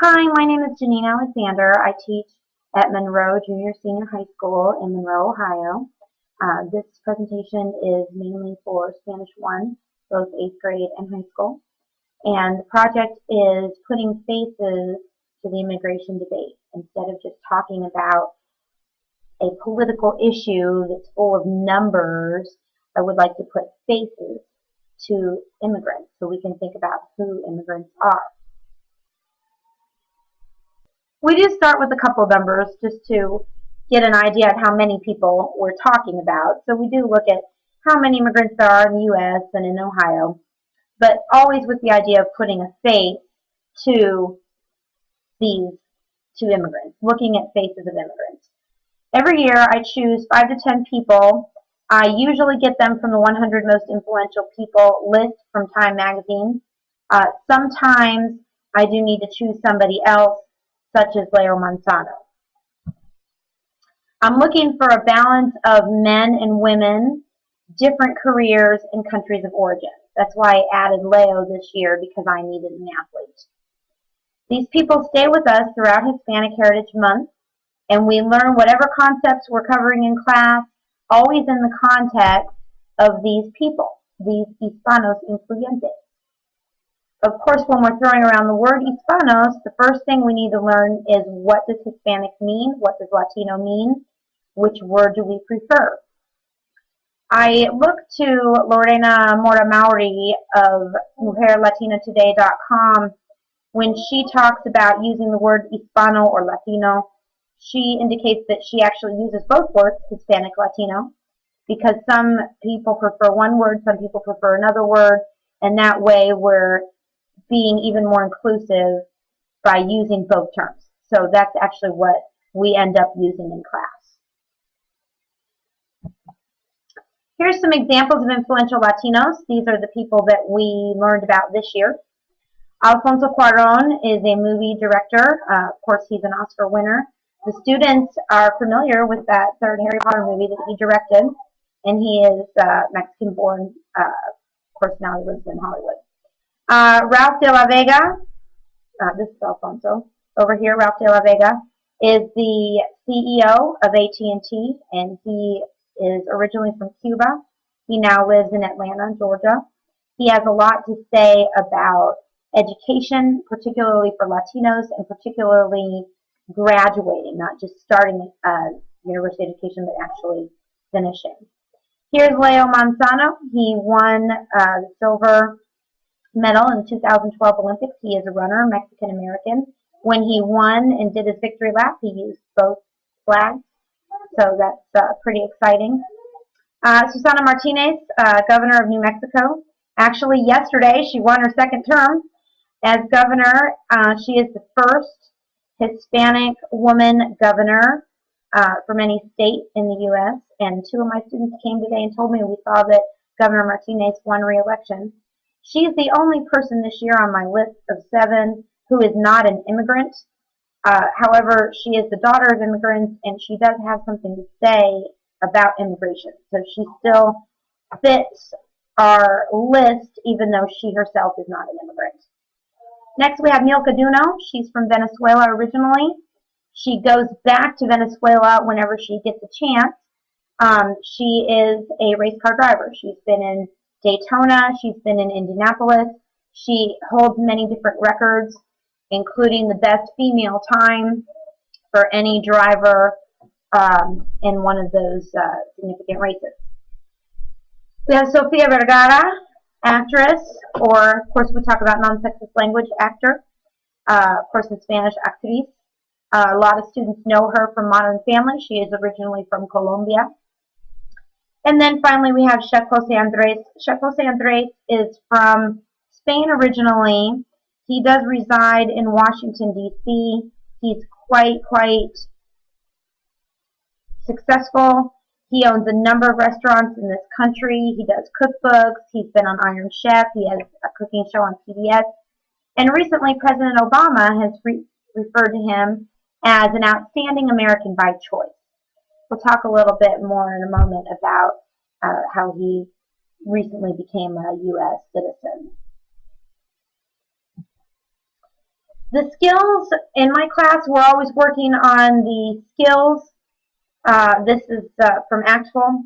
Hi, my name is Jennene Alexander. I teach at Monroe Junior Senior High School in Monroe, Ohio. This presentation is mainly for Spanish 1, both 8th grade and high school. And the project is putting faces to the immigration debate. Instead of just talking about a political issue that's full of numbers, I would like to put faces to immigrants so we can think about who immigrants are. We do start with a couple of numbers just to get an idea of how many people we're talking about. So we do look at how many immigrants there are in the U.S. and in Ohio, but always with the idea of putting a face to these two immigrants, looking at faces of immigrants. Every year I choose 5 to 10 people. I usually get them from the 100 most influential people list from Time magazine. Sometimes I do need to choose somebody else, such as Leo Manzano. I'm looking for a balance of men and women, different careers, and countries of origin. That's why I added Leo this year, because I needed an athlete. These people stay with us throughout Hispanic Heritage Month, and we learn whatever concepts we're covering in class, always in the context of these people, these Hispanos Influyentes. Of course, when we're throwing around the word Hispanos, the first thing we need to learn is, what does Hispanic mean? What does Latino mean? Which word do we prefer? I look to Lorena Mora Mauri of MujerLatinaToday.com. When she talks about using the word Hispano or Latino, she indicates that she actually uses both words, Hispanic, Latino, because some people prefer one word, some people prefer another word, and that way we're being even more inclusive by using both terms. So that's actually what we end up using in class. Here's some examples of influential Latinos. These are the people that we learned about this year. Alfonso Cuarón is a movie director. Of course, he's an Oscar winner. The students are familiar with that third Harry Potter movie that he directed, and he is Mexican-born. Of course, now he lives in Hollywood. Ralph de la Vega, this is Alfonso. Over here, Ralph de la Vega is the CEO of AT&T, and he is originally from Cuba. He now lives in Atlanta, Georgia. He has a lot to say about education, particularly for Latinos, and particularly graduating, not just starting university education, but actually finishing. Here's Leo Manzano. He won the silver medal in the 2012 Olympics. He is a runner, Mexican-American. When he won and did his victory lap, he used both flags, so that's pretty exciting. Susana Martinez, governor of New Mexico. Actually, yesterday she won her second term as governor. She is the first Hispanic woman governor from any state in the U.S., and 2 of my students came today and told me we saw that Governor Martinez won re-election. She is the only person this year on my list of 7 who is not an immigrant. However, she is the daughter of immigrants, and she does have something to say about immigration. So she still fits our list, even though she herself is not an immigrant. Next, we have Milka Duno. She's from Venezuela originally. She goes back to Venezuela whenever she gets a chance. She is a race car driver. She's been in Daytona. She's been in Indianapolis. She holds many different records, including the best female time for any driver in one of those significant races. We have Sofia Vergara, actress, or of course we talk about non-sexist language, actor, of course in Spanish, actriz. A lot of students know her from Modern Family. She is originally from Colombia. And then finally we have Chef Jose Andres. Chef Jose Andres is from Spain originally. He does reside in Washington, D.C. He's quite successful. He owns a number of restaurants in this country. He does cookbooks. He's been on Iron Chef. He has a cooking show on PBS. And recently, President Obama has referred to him as an outstanding American by choice. We'll talk a little bit more in a moment about how he recently became a U.S. citizen. The skills in my class, we're always working on the skills. This is from ACTFL.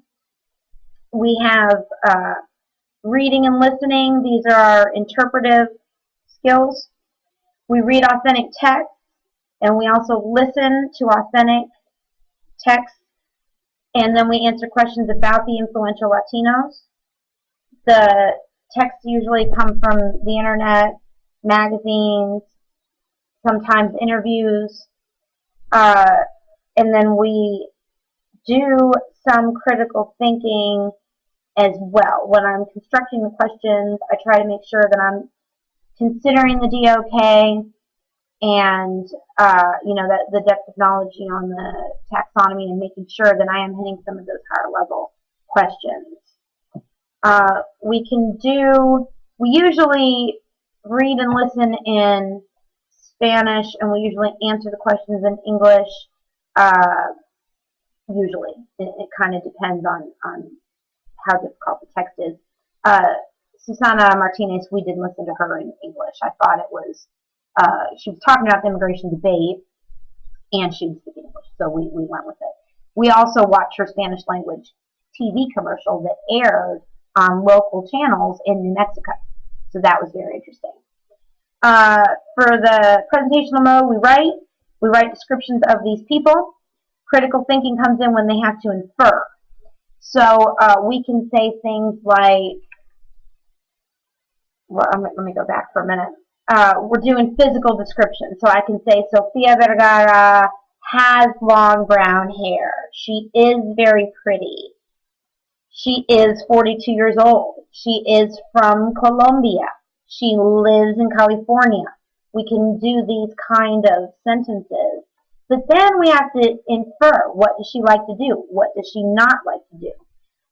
We have reading and listening. These are our interpretive skills. We read authentic text, and we also listen to authentic text, and then we answer questions about the influential Latinos. The texts usually come from the internet, magazines, sometimes interviews, and then we do some critical thinking as well. When I'm constructing the questions, I try to make sure that I'm considering the DOK and that the depth of knowledge on the taxonomy, and making sure that I am hitting some of those higher level questions. We usually read and listen in Spanish, and we usually answer the questions in English. Usually, it kind of depends on how difficult the text is. Susana Martinez, we did listen to her in English. I thought it was, she was talking about the immigration debate, and she was speaking English, so we went with it. We also watched her Spanish language TV commercial that aired on local channels in New Mexico, so that was very interesting. For the presentational mode, we write descriptions of these people. Critical thinking comes in when they have to infer. So we can say things like, well, let me go back for a minute. We're doing physical description. So I can say, Sofia Vergara has long brown hair. She is very pretty. She is 42 years old. She is from Colombia. She lives in California. We can do these kind of sentences. But then we have to infer, what does she like to do? What does she not like to do?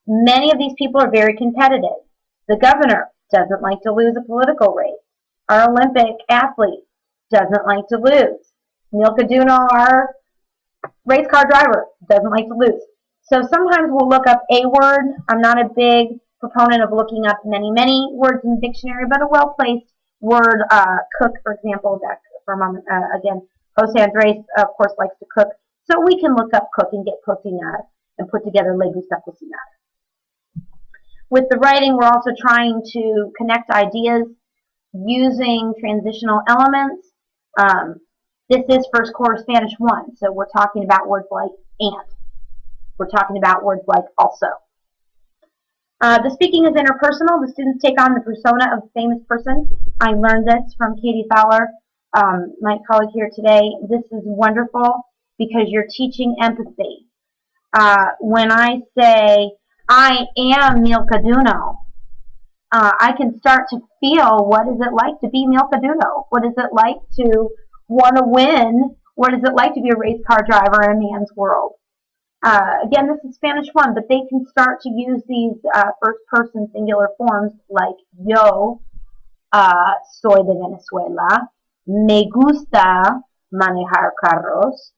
Many of these people are very competitive. The governor doesn't like to lose a political race. Our Olympic athlete doesn't like to lose. Milka Duno, our race car driver, doesn't like to lose. So sometimes we'll look up a word. I'm not a big proponent of looking up many words in the dictionary, but a well-placed word, cook, for example, back for a moment, again, Jose Andres, of course, likes to cook. So we can look up cook and get cocinar and put together le gusta cocinar. With the writing, we're also trying to connect ideas using transitional elements. This is first quarter Spanish 1, so we're talking about words like and. We're talking about words like also. The speaking is interpersonal. The students take on the persona of a famous person. I learned this from Katie Fowler, my colleague here today. This is wonderful because you're teaching empathy. When I say, I am Milka Duno, I can start to feel, what is it like to be Milka Duno? What is it like to want to win? What is it like to be a race car driver in a man's world? Again, this is Spanish 1, but they can start to use these first-person singular forms like yo, soy de Venezuela, me gusta manejar carros.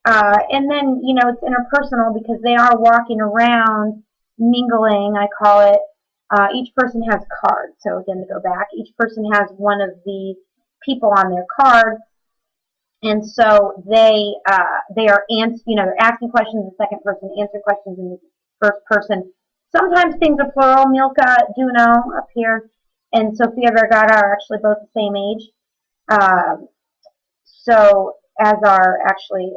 And then, it's interpersonal because they are walking around, mingling, I call it. Each person has cards. So again, to go back, each person has one of the people on their card. And so they are they're asking questions in the second person, answering questions in the first person. Sometimes things are plural. Milka Duno up here and Sofia Vergara are actually both the same age. So as are actually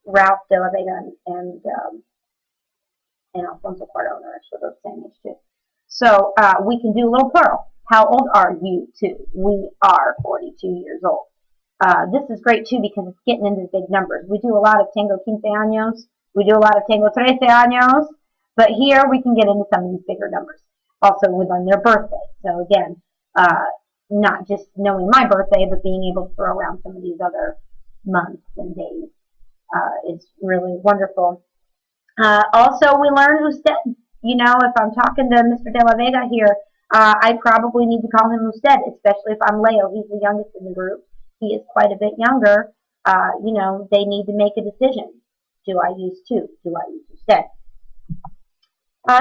Ralph de la Vega and Alfonso Cuarón are actually both the same age too. So we can do a little plural. How old are you too? We are 42 years old. This is great too because it's getting into big numbers. We do a lot of Tengo 15 años. We do a lot of Tengo 13 años. But here we can get into some of these bigger numbers. Also within their birthday. So again, not just knowing my birthday, but being able to throw around some of these other months and days is really wonderful. Also, we learn usted. If I'm talking to Mr. De La Vega here, I probably need to call him usted, especially if I'm Leo. He's the youngest in the group. He is quite a bit younger. They need to make a decision. Do I use to? Do I use usted?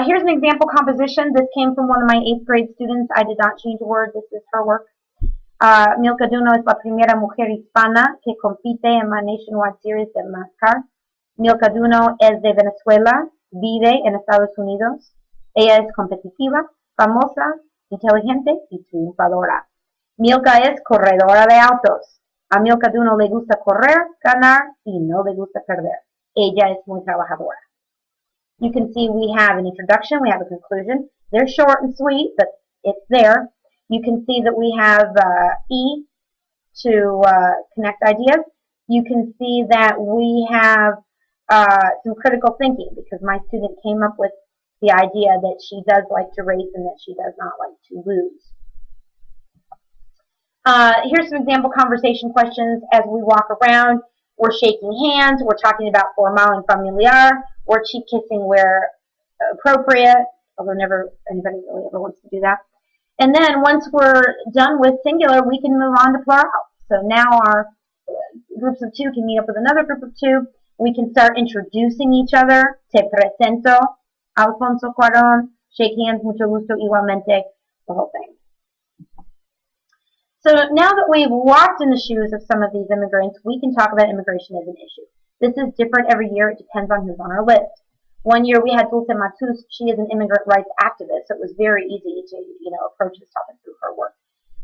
Here's an example composition. This came from one of my 8th grade students. I did not change a word. This is her work. Milka Duno es la primera mujer hispana que compite en la Nationwide Series de NASCAR. Milka Duno es de Venezuela, vive en Estados Unidos. Ella es competitiva, famosa, inteligente y triunfadora. Milka es corredora de autos. A Milka Duno le gusta correr, ganar y no le gusta perder. Ella es muy trabajadora. You can see we have an introduction, we have a conclusion. They're short and sweet, but it's there. You can see that we have E to connect ideas. You can see that we have some critical thinking because my student came up with the idea that she does like to race and that she does not like to lose. Here's some example conversation questions as we walk around. We're shaking hands. We're talking about formal and familiar. We're cheek kissing where appropriate, although never anybody really ever wants to do that. And then once we're done with singular, we can move on to plural. So now our groups of two can meet up with another group of two. We can start introducing each other. Te presento, Alfonso Cuarón, shake hands, mucho gusto, igualmente, the whole thing. So now that we've walked in the shoes of some of these immigrants, we can talk about immigration as an issue. This is different every year. It depends on who's on our list. One year we had Dulce Matus. She is an immigrant rights activist, so it was very easy to approach this topic through her work.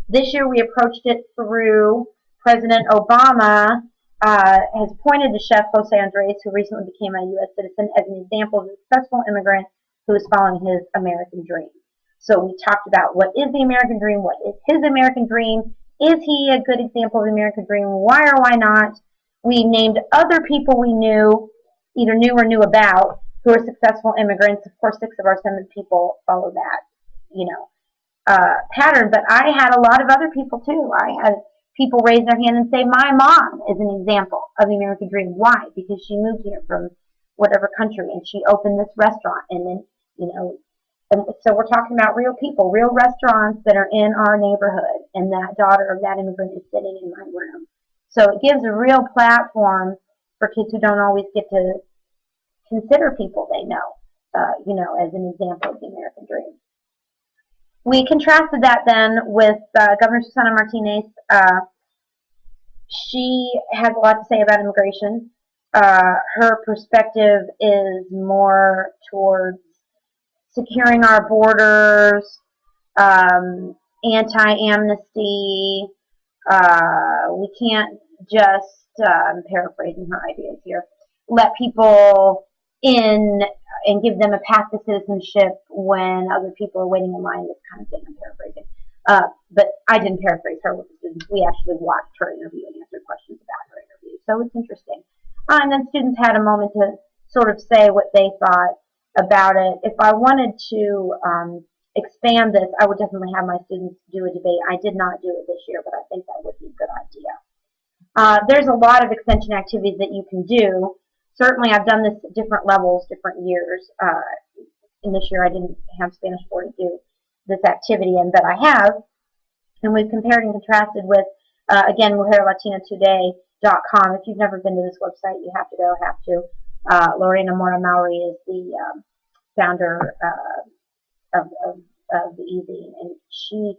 This year we approached it through President Obama has appointed the chef Jose Andres, who recently became a U.S. citizen, as an example of a successful immigrant who is following his American dream. So we talked about what is the American dream, what is his American dream, is he a good example of the American dream, why or why not. We named other people we knew, either knew or knew about, who are successful immigrants. Of course, 6 of our 7 people follow that, pattern. But I had a lot of other people too. I had people raise their hand and say, my mom is an example of the American dream. Why? Because she moved here from whatever country and she opened this restaurant. And then, and so we're talking about real people, real restaurants that are in our neighborhood. And that daughter of that immigrant is sitting in my room. So it gives a real platform for kids who don't always get to consider people they know, as an example of the American dream. We contrasted that then with Governor Susana Martinez. She has a lot to say about immigration. Her perspective is more towards securing our borders, anti-amnesty. We can't just, I'm paraphrasing her ideas here, let people in and give them a path to citizenship when other people are waiting in line, this kind of thing. I'm paraphrasing. But I didn't paraphrase her with the students. We actually watched her interview and answered questions about her interview. So it's interesting. And then students had a moment to sort of say what they thought about it. If I wanted to expand this, I would definitely have my students do a debate. I did not do it this year, but I think that would be a good idea. There's a lot of extension activities that you can do. Certainly, I've done this at different levels, different years. And this year, I didn't have Spanish 4 to do this activity, but I have. And we've compared and contrasted with, again, MujerLatinaToday.com. If you've never been to this website, you have to go, Lorena Mora Mauri is the founder of the EZ, and she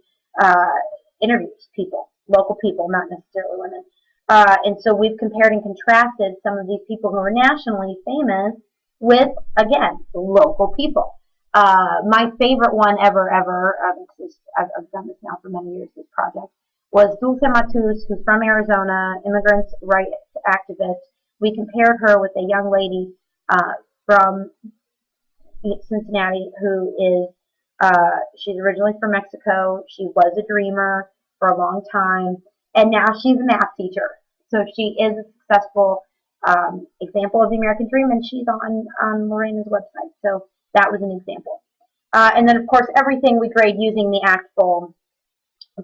interviews people, local people, not necessarily women. And so we've compared and contrasted some of these people who are nationally famous with, again, local people. My favorite one ever, I've done this now for many years, this project, was Dulce Matus, who's from Arizona, immigrants' rights activist. We compared her with a young lady from Cincinnati who is, she's originally from Mexico. She was a dreamer for a long time, and now she's a math teacher. So she is a successful example of the American dream, and she's on Lorena's website. So that was an example. And then, of course, everything we grade using the ACTFL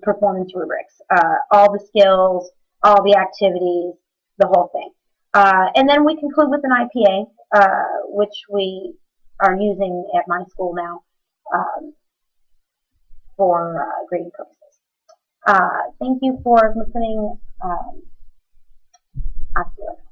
performance rubrics. All the skills, all the activities, the whole thing. And then we conclude with an IPA, which we are using at my school now for grading purposes. Thank you for listening. Hasta luego.